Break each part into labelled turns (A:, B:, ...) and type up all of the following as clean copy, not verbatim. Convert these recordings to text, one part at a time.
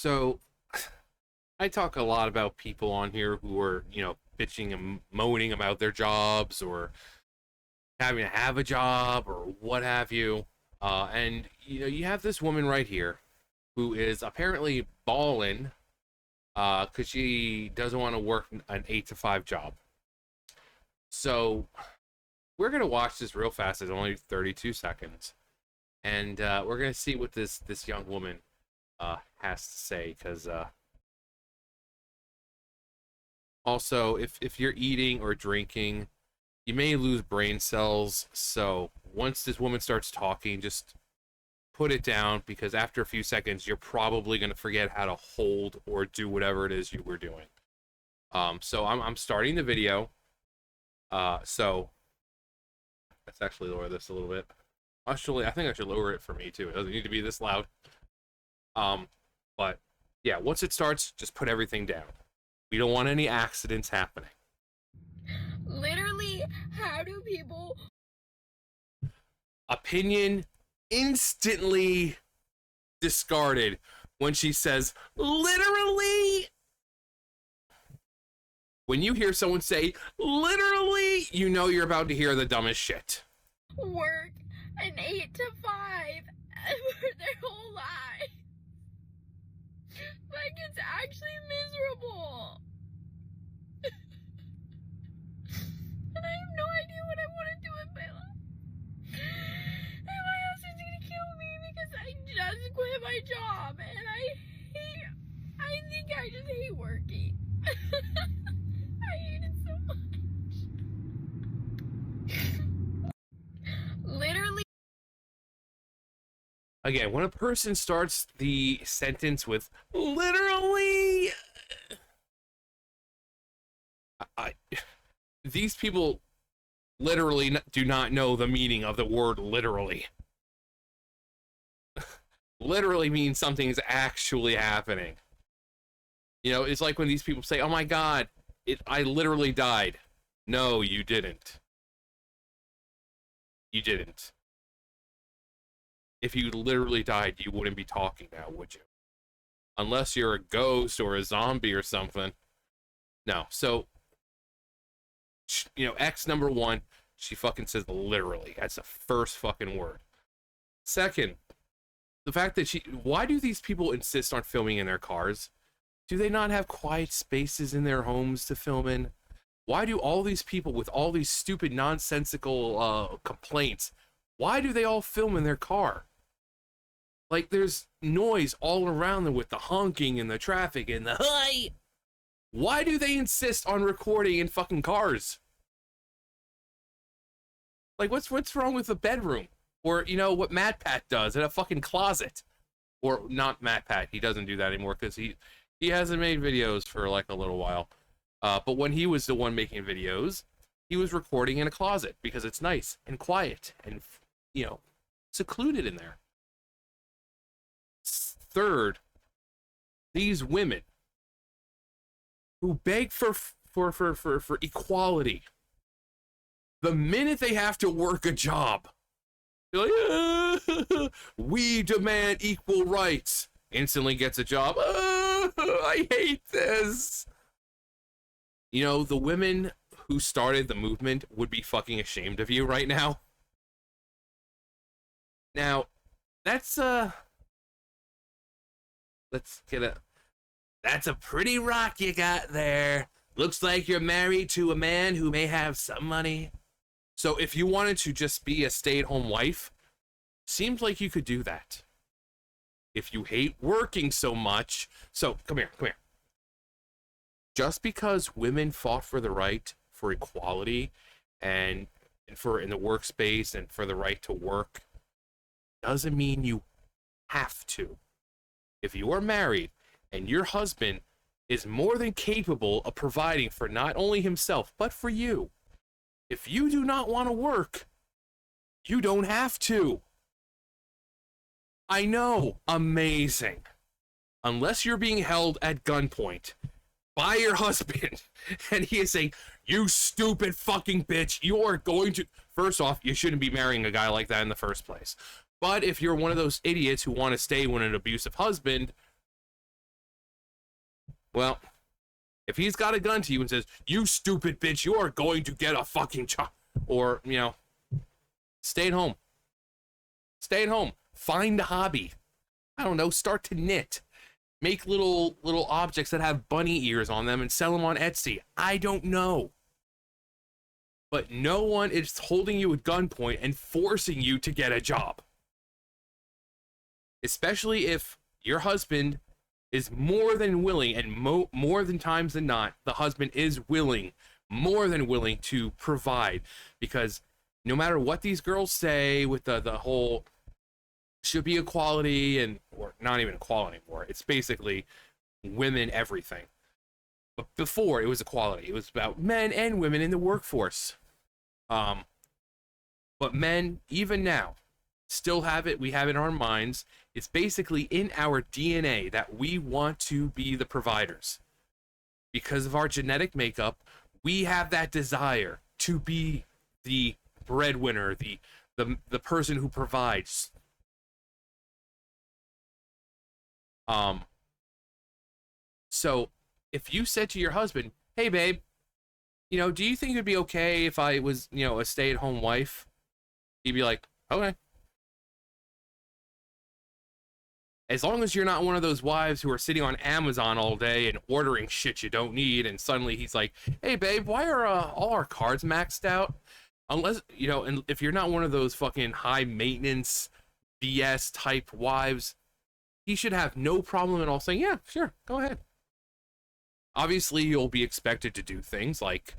A: So I talk a lot about people on here who are, bitching and moaning about their jobs or having to have a job or what have you. And you have this woman right here who is apparently balling because she doesn't want to work an 8 to 5 job. So we're gonna watch this real fast. It's only 32 seconds, and we're gonna see what this young woman has to say. Because also, if you're eating or drinking, you may lose brain cells. So once this woman starts talking, just put it down because after a few seconds, you're probably gonna forget how to hold or do whatever it is you were doing. So I'm starting the video. So let's actually lower this a little bit. Actually, I think I should lower it for me too. It doesn't need to be this loud. But yeah, once it starts, just put everything down. We don't want any accidents happening.
B: Literally, how do people...
A: Opinion instantly discarded when she says, literally. When you hear someone say, literally, you know you're about to hear the dumbest shit.
B: work an 8 to 5 for their whole life? Like, it's actually miserable. And I have no idea what I want to do with my life. And my husband's gonna kill me because I just quit my job. And I think I just hate working. I hate it so much. Literally.
A: Again, when a person starts the sentence with literally, these people literally do not know the meaning of the word literally. Literally means something's actually happening. It's like when these people say, oh my God, I literally died. No, you didn't. You didn't. If you literally died, you wouldn't be talking now, would you? Unless you're a ghost or a zombie or something. No. So, X number one, she fucking says literally. That's the first fucking word. Second, the fact that why do these people insist on filming in their cars? Do they not have quiet spaces in their homes to film in? Why do all these people with all these stupid nonsensical complaints, why do they all film in their car? Like, there's noise all around them with the honking and the traffic and the hi. Why do they insist on recording in fucking cars? Like, what's wrong with the bedroom? Or, what Matt Pat does in a fucking closet. Or not Matt Pat, he doesn't do that anymore because he hasn't made videos for like a little while. But when he was the one making videos, he was recording in a closet because it's nice and quiet and, secluded in there. Third, these women who beg for equality, the minute they have to work a job, they're like, we demand equal rights. Instantly gets a job. I hate this. The women who started the movement would be fucking ashamed of you right now. Now, that's that's a pretty rock you got there. Looks like you're married to a man who may have some money. So if you wanted to just be a stay-at-home wife, seems like you could do that. If you hate working so much, so come here. Just because women fought for the right for equality and for in the workspace and for the right to work, doesn't mean you have to. If you are married and your husband is more than capable of providing for not only himself, but for you, if you do not want to work, you don't have to. I know, amazing. Unless you're being held at gunpoint by your husband and he is saying, you stupid fucking bitch, you are going to... First off, you shouldn't be marrying a guy like that in the first place. But if you're one of those idiots who want to stay with an abusive husband, Well, if he's got a gun to you and says, "You stupid bitch, you are going to get a fucking child," or stay at home. Stay at home. Find a hobby. I don't know. Start to knit. Make little objects that have bunny ears on them and sell them on Etsy. I don't know. But no one is holding you at gunpoint and forcing you to get a job. Especially if your husband is more than willing, and more than times than not, the husband is willing, more than willing to provide. Because no matter what these girls say with the whole should be equality, and or not even equality anymore, it's basically women everything. But before, it was equality. It was about men and women in the workforce. But men, even now, still have it. We have it in our minds. It's basically in our DNA that we want to be the providers. Because of our genetic makeup, we have that desire to be the breadwinner, the person who provides. So if you said to your husband, "Hey babe, do you think it'd be okay if I was, a stay-at-home wife?" He'd be like, "Okay." As long as you're not one of those wives who are sitting on Amazon all day and ordering shit you don't need, and suddenly he's like, "Hey babe, why are all our cards maxed out?" Unless, and if you're not one of those fucking high maintenance BS type wives, he should have no problem at all saying, "Yeah, sure, go ahead." Obviously, you'll be expected to do things like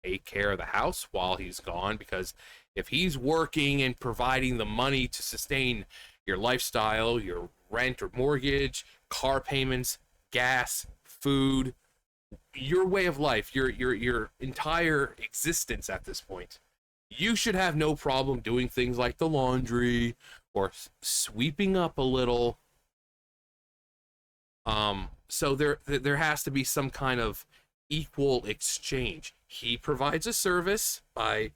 A: take care of the house while he's gone, because if he's working and providing the money to sustain your lifestyle, your rent or mortgage, car payments, gas, food, your way of life, your entire existence at this point, you should have no problem doing things like the laundry or sweeping up a little. So there has to be some kind of equal exchange. He provides a service by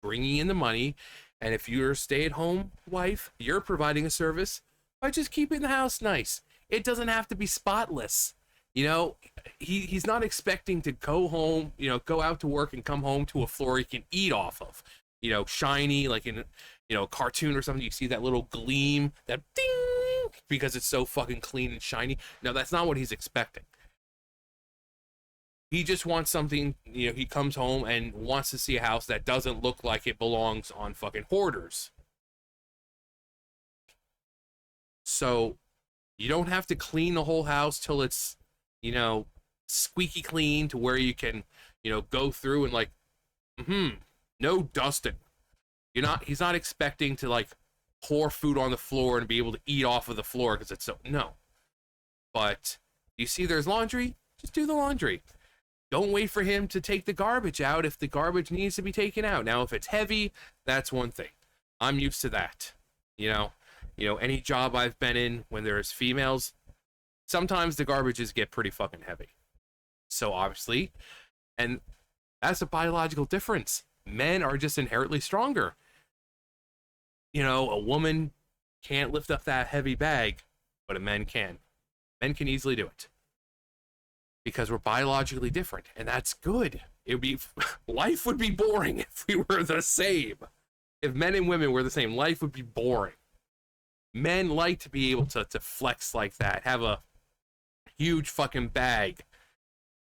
A: bringing in the money, and if you're a stay-at-home wife, you're providing a service by just keeping the house nice. It doesn't have to be spotless. He's not expecting to go home, go out to work and come home to a floor he can eat off of. Shiny, like in a cartoon or something. You see that little gleam, that ding, because it's so fucking clean and shiny. No, that's not what he's expecting. He just wants something, he comes home and wants to see a house that doesn't look like it belongs on fucking Hoarders. So you don't have to clean the whole house till it's, squeaky clean to where you can, go through and like, no dusting. He's not expecting to like pour food on the floor and be able to eat off of the floor because it's so, no. But you see there's laundry, just do the laundry. Don't wait for him to take the garbage out if the garbage needs to be taken out. Now, if it's heavy, that's one thing. I'm used to that. Any job I've been in when there's females, sometimes the garbages get pretty fucking heavy. So obviously, and that's a biological difference. Men are just inherently stronger. A woman can't lift up that heavy bag, but a man can. Men can easily do it. Because we're biologically different, and that's good. Life would be boring if we were the same. If men and women were the same, life would be boring. Men like to be able to flex like that, have a huge fucking bag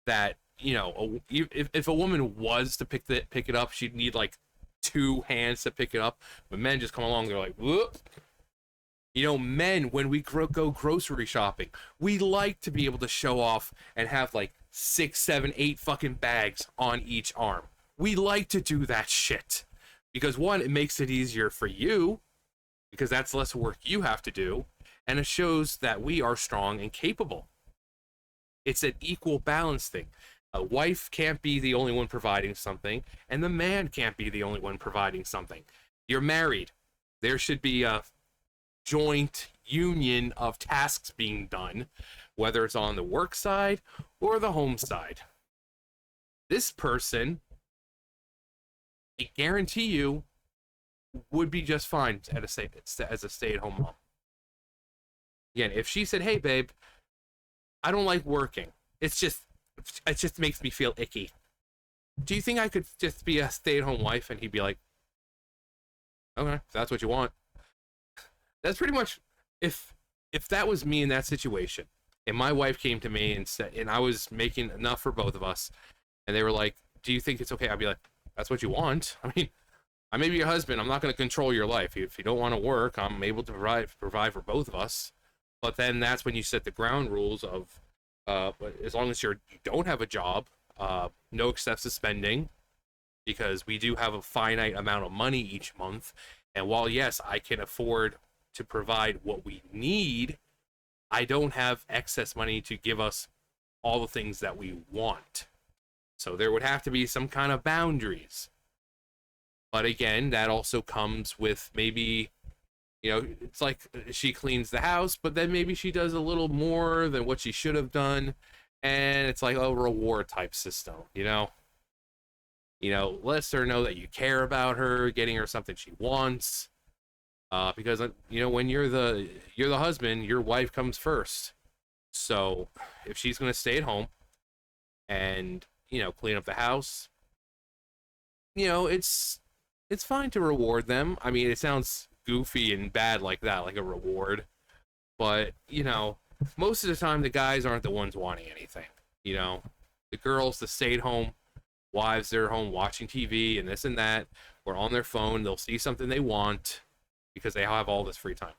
A: that, if a woman was to pick it up, she'd need like 2 hands to pick it up. But men just come along, they're like, whoop. Men, when we go grocery shopping, we like to be able to show off and have like 6, 7, 8 fucking bags on each arm. We like to do that shit. Because one, it makes it easier for you, because that's less work you have to do, and it shows that we are strong and capable. It's an equal balance thing. A wife can't be the only one providing something, and the man can't be the only one providing something. You're married. There should be a joint union of tasks being done, whether it's on the work side or the home side. This person, I guarantee you, would be just fine as a stay-at-home mom. Again, if she said, "Hey babe, I don't like working. it's just it just makes me feel icky. Do you think I could just be a stay-at-home wife and he'd be like, okay, if that's what you want? That's pretty much if that was me in that situation, and my wife came to me and said, and I was making enough for both of us, and they were like, "Do you think it's okay?" I'd be like, "That's what you want." I mean, I may be your husband. I'm not going to control your life. If you don't want to work, I'm able to provide for both of us. But then that's when you set the ground rules of, but as long as you don't have a job, no excessive spending, because we do have a finite amount of money each month. And while yes, I can afford to provide what we need, I don't have excess money to give us all the things that we want. So there would have to be some kind of boundaries. But again, that also comes with maybe, it's like she cleans the house, but then maybe she does a little more than what she should have done. And it's like a reward type system, lets her know that you care about her, getting her something she wants. Because when you're the husband, your wife comes first. So if she's gonna stay at home and clean up the house, it's fine to reward them. I mean, it sounds goofy and bad like that, like a reward, but most of the time the guys aren't the ones wanting anything. The girls, the stay-at-home wives, they're home watching TV and this and that, or on their phone. They'll see something they want because they have all this free time.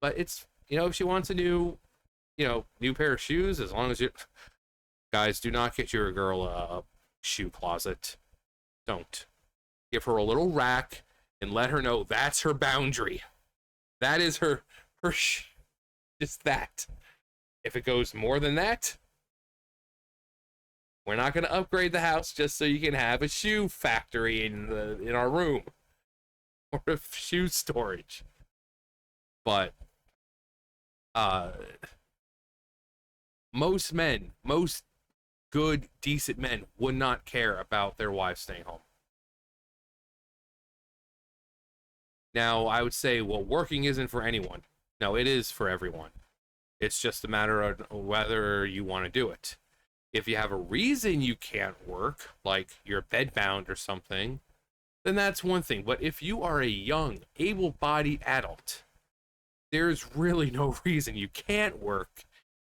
A: But it's if she wants a new pair of shoes, as long as you guys do not get your girl a shoe closet. Don't. Give her a little rack and let her know that's her boundary. That is her just that. If it goes more than that, we're not going to upgrade the house just so you can have a shoe factory in our room or a shoe storage. But most good, decent men would not care about their wives staying home. Now, I would say, well, working isn't for anyone. No, it is for everyone. It's just a matter of whether you want to do it. If you have a reason you can't work, like you're bedbound or something, then that's one thing. But if you are a young, able-bodied adult, there's really no reason you can't work.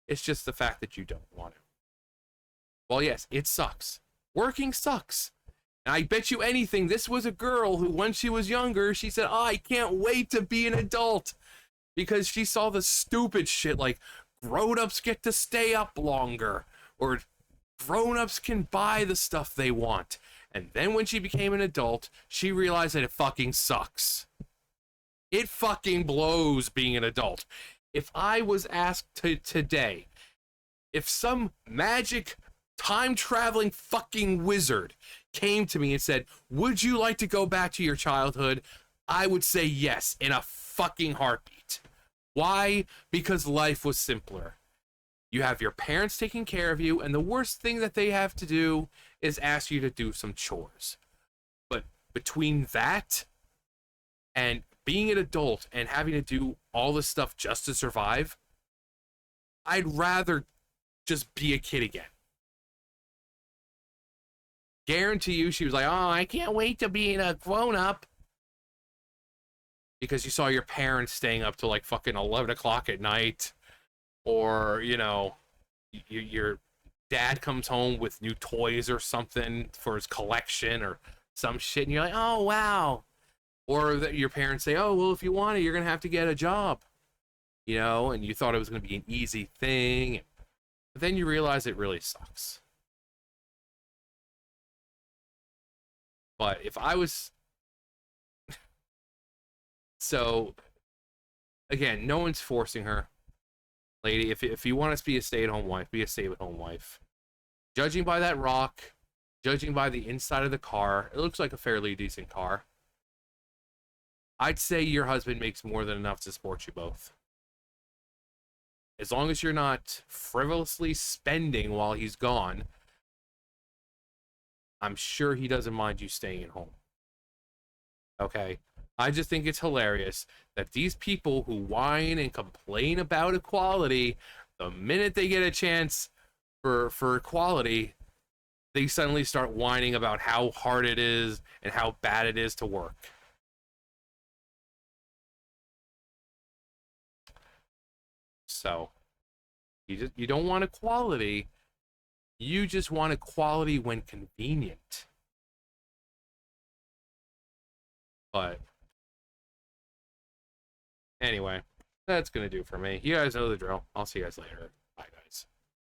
A: It's just the fact that you don't want to. Well, yes, it sucks. Working sucks. And I bet you anything, this was a girl who, when she was younger, she said, "Oh, I can't wait to be an adult." Because she saw the stupid shit like grown-ups get to stay up longer, or grown-ups can buy the stuff they want. And then when she became an adult, she realized that it fucking sucks. It fucking blows being an adult. If I was asked today, if some magic time-traveling fucking wizard came to me and said, "Would you like to go back to your childhood?" I would say yes in a fucking heartbeat. Why? Because life was simpler. You have your parents taking care of you, and the worst thing that they have to do is ask you to do some chores. But between that and being an adult and having to do all this stuff just to survive, I'd rather just be a kid again. Guarantee you she was like, "Oh, I can't wait to be a grown-up." Because you saw your parents staying up till like fucking 11 o'clock at night. Or, your dad comes home with new toys or something for his collection or some shit. And you're like, "Oh, wow." Or that your parents say, "Oh, well, if you want it, you're going to have to get a job." And you thought it was going to be an easy thing. But then you realize it really sucks. But if I was... So, again, no one's forcing her. Lady, if you want to be a stay-at-home wife, be a stay-at-home wife. Judging by that rock, judging by the inside of the car, it looks like a fairly decent car. I'd say your husband makes more than enough to support you both. As long as you're not frivolously spending while he's gone, I'm sure he doesn't mind you staying at home. Okay? I just think it's hilarious that these people who whine and complain about equality, the minute they get a chance, for equality, they suddenly start whining about how hard it is and how bad it is to work. So you don't want equality. You just want equality when convenient. But anyway, that's gonna do for me. You guys know the drill. I'll see you guys later.